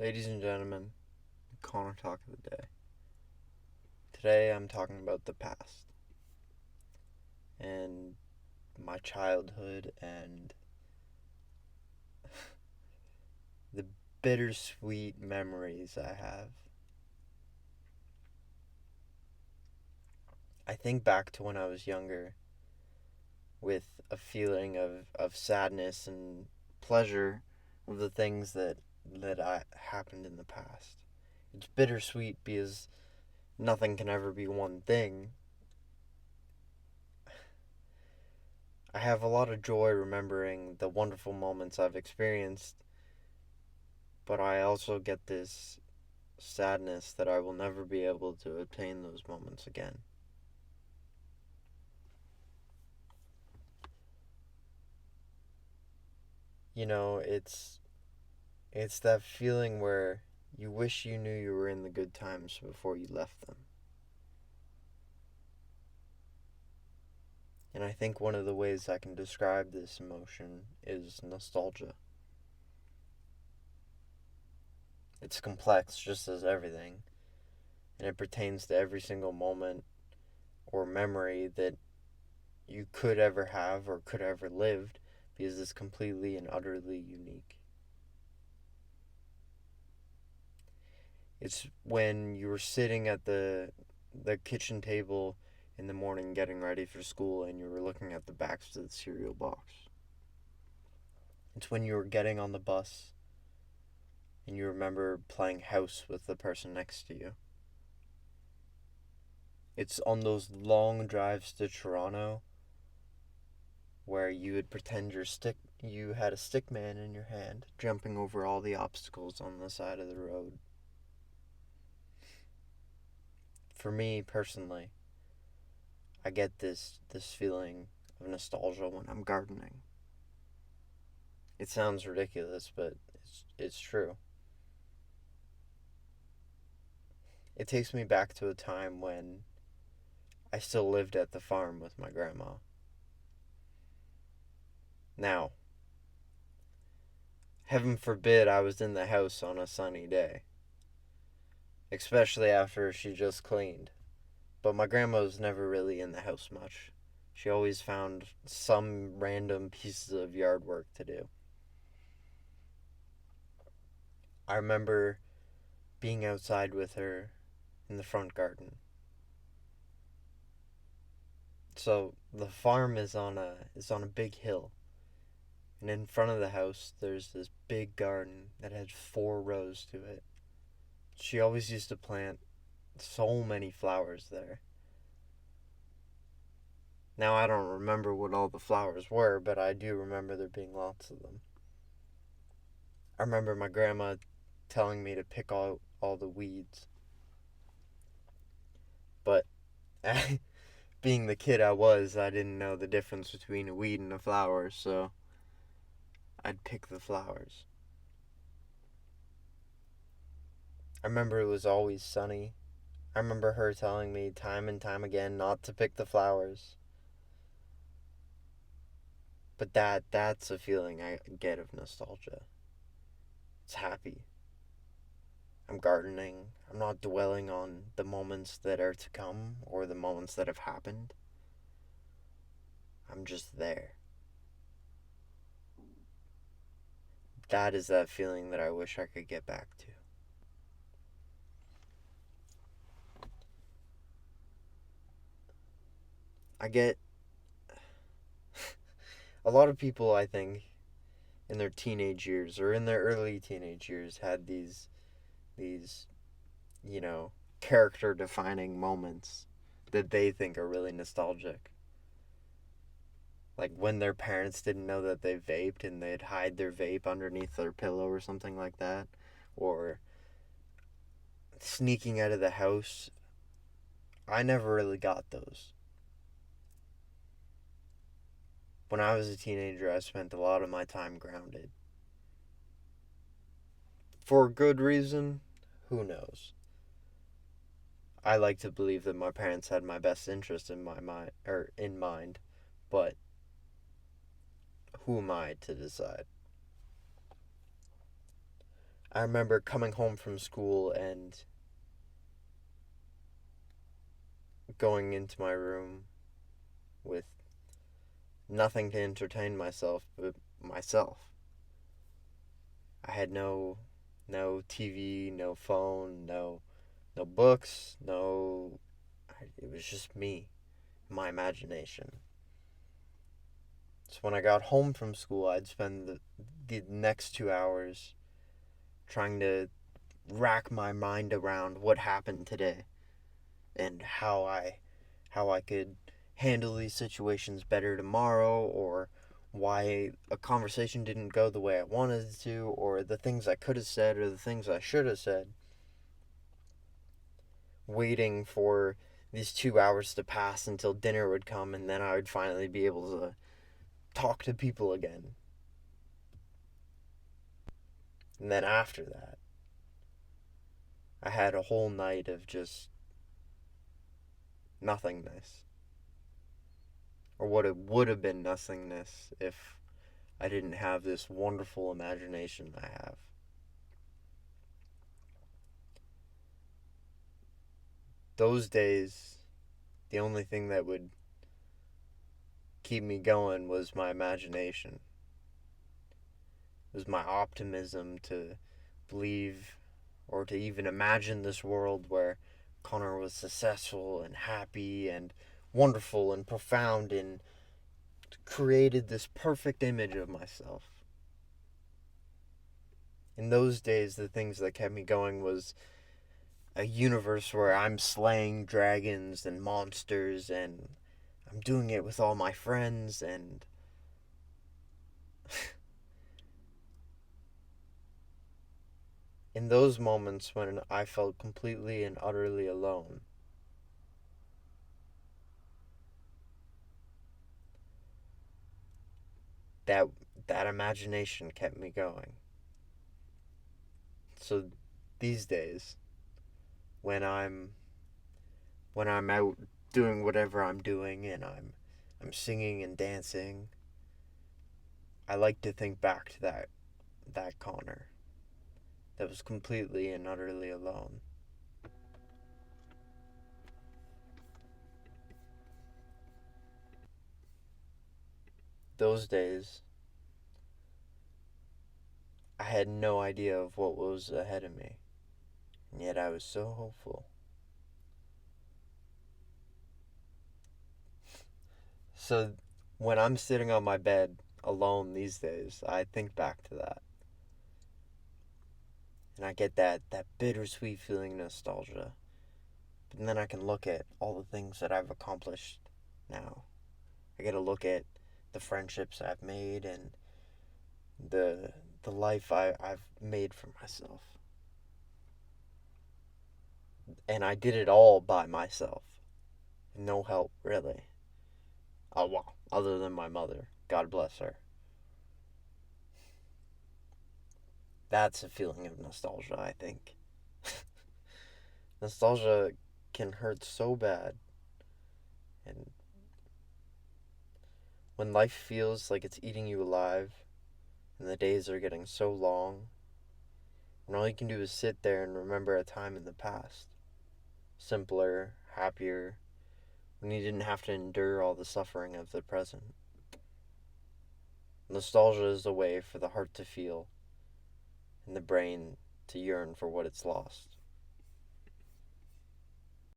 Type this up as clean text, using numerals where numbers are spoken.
Ladies and gentlemen, Conor Talk of the day. Today I'm talking about the past and my childhood and the bittersweet memories I have. I think back to when I was younger with a feeling of sadness and pleasure of the things that I happened in the past. It's bittersweet because nothing can ever be one thing. I have a lot of joy remembering the wonderful moments I've experienced, but I also get this sadness that I will never be able to obtain those moments again. You know, it's that feeling where you wish you knew you were in the good times before you left them. And I think one of the ways I can describe this emotion is nostalgia. It's complex just as everything, and it pertains to every single moment or memory that you could ever have or could ever lived because it's completely and utterly unique. It's when you were sitting at the kitchen table in the morning getting ready for school and you were looking at the backs of the cereal box. It's when you were getting on the bus and you remember playing house with the person next to you. It's on those long drives to Toronto where you would pretend you had a stick man in your hand, jumping over all the obstacles on the side of the road. For me personally, I get this feeling of nostalgia when I'm gardening. It sounds ridiculous, but it's true. It takes me back to a time when I still lived at the farm with my grandma. Now, heaven forbid I was in the house on a sunny day, especially after she just cleaned. But my grandma was never really in the house much. She always found some random pieces of yard work to do. I remember being outside with her in the front garden. So the farm is on a big hill, and in front of the house there's this big garden that has 4 rows to it. She always used to plant so many flowers there. Now I don't remember what all the flowers were, but I do remember there being lots of them. I remember my grandma telling me to pick all the weeds, but being the kid I was, I didn't know the difference between a weed and a flower, so I'd pick the flowers. I remember it was always sunny. I remember her telling me time and time again not to pick the flowers. But that's a feeling I get of nostalgia. It's happy. I'm gardening. I'm not dwelling on the moments that are to come or the moments that have happened. I'm just there. That is that feeling that I wish I could get back to. I get a lot of people, I think, in their teenage years or in their early teenage years had these, you know, character defining moments that they think are really nostalgic. Like when their parents didn't know that they vaped and they'd hide their vape underneath their pillow or something like that. Or sneaking out of the house. I never really got those. When I was a teenager, I spent a lot of my time grounded. For a good reason, who knows? I like to believe that my parents had my best interest in my mind or in mind, but who am I to decide? I remember coming home from school and going into my room with nothing to entertain myself but myself. I had no TV, no phone, no books, no it was just me, my imagination. So when I got home from school, I'd spend the next 2 hours trying to rack my mind around what happened today and how I could handle these situations better tomorrow, or why a conversation didn't go the way I wanted it to, or the things I could have said or the things I should have said, waiting for these 2 hours to pass until dinner would come, and then I would finally be able to talk to people again. And then after that, I had a whole night of just nothingness. Or what it would have been nothingness if I didn't have this wonderful imagination I have. Those days, the only thing that would keep me going was my imagination. It was my optimism to believe or to even imagine this world where Conor was successful and happy and wonderful and profound and created this perfect image of myself. In those days, the things that kept me going was a universe where I'm slaying dragons and monsters and I'm doing it with all my friends, and in those moments when I felt completely and utterly alone, that that imagination kept me going. So these days, when I'm when I'm out doing whatever I'm doing and I'm singing and dancing, I like to think back to that Conor that was completely and utterly alone. Those days, I had no idea of what was ahead of me, and yet I was so hopeful. So when I'm sitting on my bed alone these days, I think back to that, and I get that bittersweet feeling of nostalgia. But then I can look at all the things that I've accomplished now. I get to look at the friendships I've made and the the life I've made for myself. And I did it all by myself. No help, really. Oh, well, other than my mother. God bless her. That's a feeling of nostalgia, I think. Nostalgia can hurt so bad. And when life feels like it's eating you alive and the days are getting so long, and all you can do is sit there and remember a time in the past. Simpler, happier, when you didn't have to endure all the suffering of the present. Nostalgia is a way for the heart to feel and the brain to yearn for what it's lost.